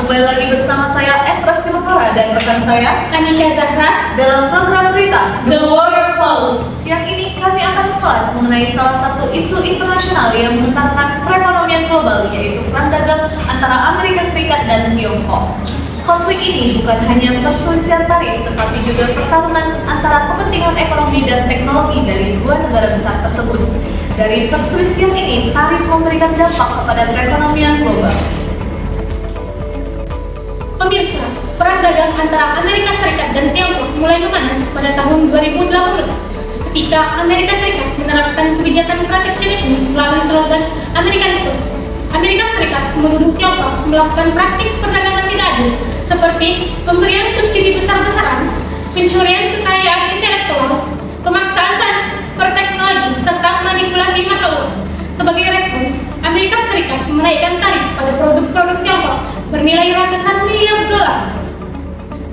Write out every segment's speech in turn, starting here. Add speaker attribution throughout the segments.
Speaker 1: kembali lagi bersama saya Esra Silvara dan rekan saya
Speaker 2: Anika Zahra
Speaker 1: dalam program berita
Speaker 2: The World Pulse.
Speaker 1: Siang ini kami akan mengulas mengenai salah satu isu internasional yang menghentakkan perekonomian global, yaitu perang dagang antara Amerika Serikat dan Tiongkok. Konflik ini bukan hanya perselisihan tarif, tetapi juga pertarungan antara kepentingan ekonomi dan teknologi dari dua negara besar tersebut. Dari perselisihan ini, tarif memberikan dampak kepada perekonomian global.
Speaker 2: Pemirsa, perang dagang antara Amerika Serikat dan Tiongkok mulai memanas pada tahun 2018 ketika Amerika Serikat menerapkan kebijakan proteksionisme melalui slogan American First. Amerika Serikat menuduh Tiongkok melakukan praktik perdagangan tidak adil seperti pemberian subsidi besar-besaran, pencurian kekayaan intelektual, pemaksaan transfer teknologi, serta manipulasi mata uang. Sebagai respon, Amerika Serikat menaikkan tarif pada produk-produk Tiongkok bernilai ratusan miliar dolar.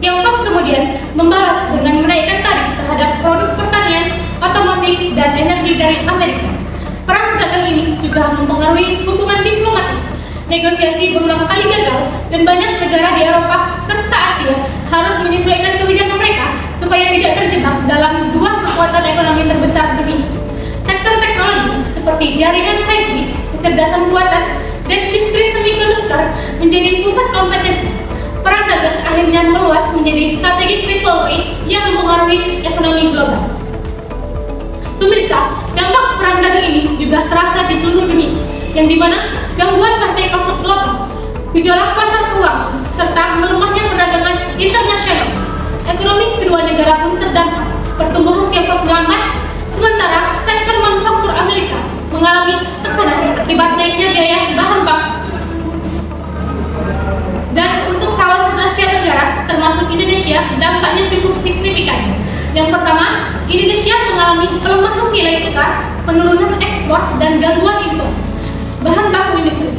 Speaker 2: Tiongkok kemudian membalas dengan menaikkan tarif terhadap produk pertanian, otomotif, dan energi dari Amerika. Perang dagang ini juga mempengaruhi hubungan diplomatik. Negosiasi berulang kali gagal dan banyak negara di Eropa serta Asia harus menyesuaikan kebijakan mereka supaya tidak terjebak dalam dua kekuatan ekonomi terbesar dunia. Sektor teknologi seperti jaringan 5G, kecerdasan buatan, dan industri semikonduktor menjadi pusat kompetisi. Perang dagang akhirnya meluas menjadi strategic rivalry yang mempengaruhi ekonomi global. Pemirsa, dampak perang dagang ini juga terasa di seluruh dunia, yang dimana gangguan rantai pasok global, gejolak pasar keuangan, serta melemahnya perdagangan internasional. Ekonomi kedua negara pun terdampak. Pertumbuhan Tiongkok melambat, sementara sektor manufaktur Amerika mengalami tekanan akibat naiknya biaya bahan baku. Dan untuk kawasan Asia Tenggara, termasuk Indonesia, dampaknya cukup signifikan. Yang pertama, Indonesia mengalami pelemahan nilai tukar, penurunan ekspor, dan gangguan impor bahan baku industri.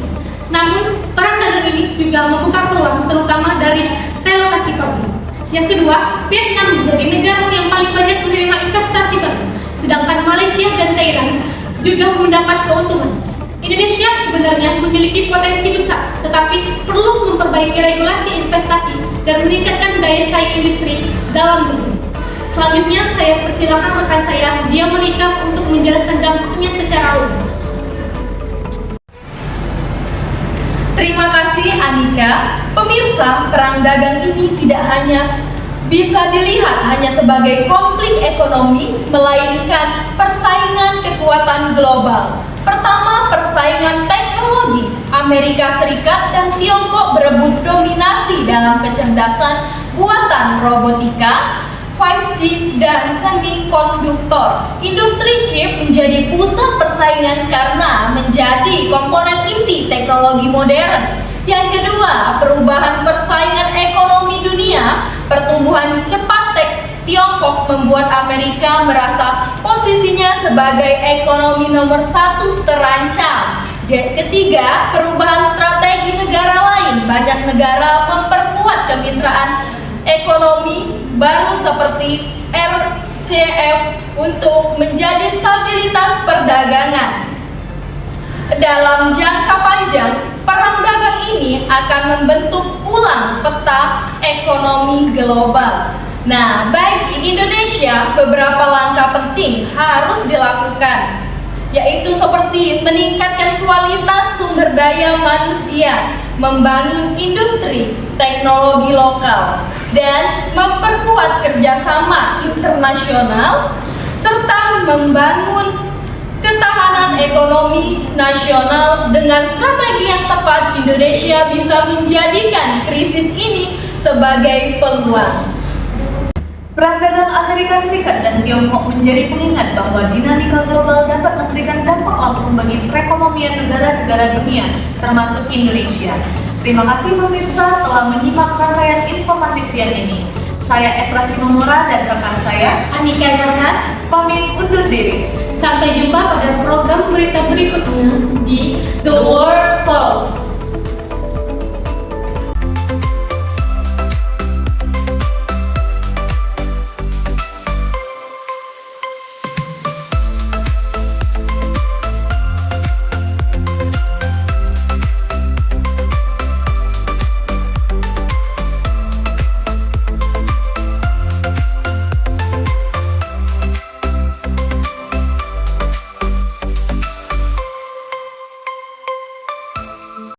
Speaker 2: Namun, perang dagang ini juga membuka peluang terutama dari relokasi pabrik. Yang kedua, Vietnam menjadi negara yang paling banyak menerima investasi baru, sedangkan Malaysia dan Thailand juga mendapat keuntungan. Indonesia sebenarnya memiliki potensi besar, tetapi perlu memperbaiki regulasi investasi dan meningkatkan daya saing industri dalam negeri. Selanjutnya, saya persilakan rekan saya, Dia Monica, untuk menjelaskan dampaknya secara luas.
Speaker 3: Terima kasih Anika. Pemirsa, perang dagang ini tidak hanya bisa dilihat hanya sebagai konflik ekonomi, melainkan persaingan kekuatan global. Pertama, persaingan teknologi. Amerika Serikat dan Tiongkok berebut dominasi dalam kecerdasan buatan robotika, 5G, dan semikonduktor. Industri chip menjadi pusat persaingan karena menjadi komponen inti teknologi modern. Yang kedua, perubahan persaingan ekonomi dunia. Pertumbuhan cepat Tiongkok membuat Amerika merasa posisinya sebagai ekonomi nomor satu terancam. Ketiga, perubahan strategi negara lain. Banyak negara memperkuat kemitraan ekonomi baru seperti RCEP untuk menjadi stabilitas perdagangan. Dalam jangka panjang, perang dagang ini akan membentuk ulang peta ekonomi global. Nah, bagi Indonesia, beberapa langkah penting harus dilakukan, yaitu seperti meningkatkan kualitas sumber daya manusia, membangun industri teknologi lokal, dan memperkuat kerjasama internasional, serta membangun ketahanan ekonomi nasional. Dengan strategi yang tepat, Indonesia bisa menjadikan krisis ini sebagai peluang.
Speaker 1: Perang dagang Amerika Serikat dan Tiongkok menjadi pengingat bahwa dinamika global dapat memberikan dampak langsung bagi perekonomian negara-negara dunia, termasuk Indonesia. Terima kasih pemirsa telah menyimak rangkaian informasi siang ini. Saya Esra Simomora dan rekan saya
Speaker 2: Anika Zahra
Speaker 1: pamit undur diri.
Speaker 2: Sampai jumpa pada program berita berikutnya di
Speaker 1: The World Pulse.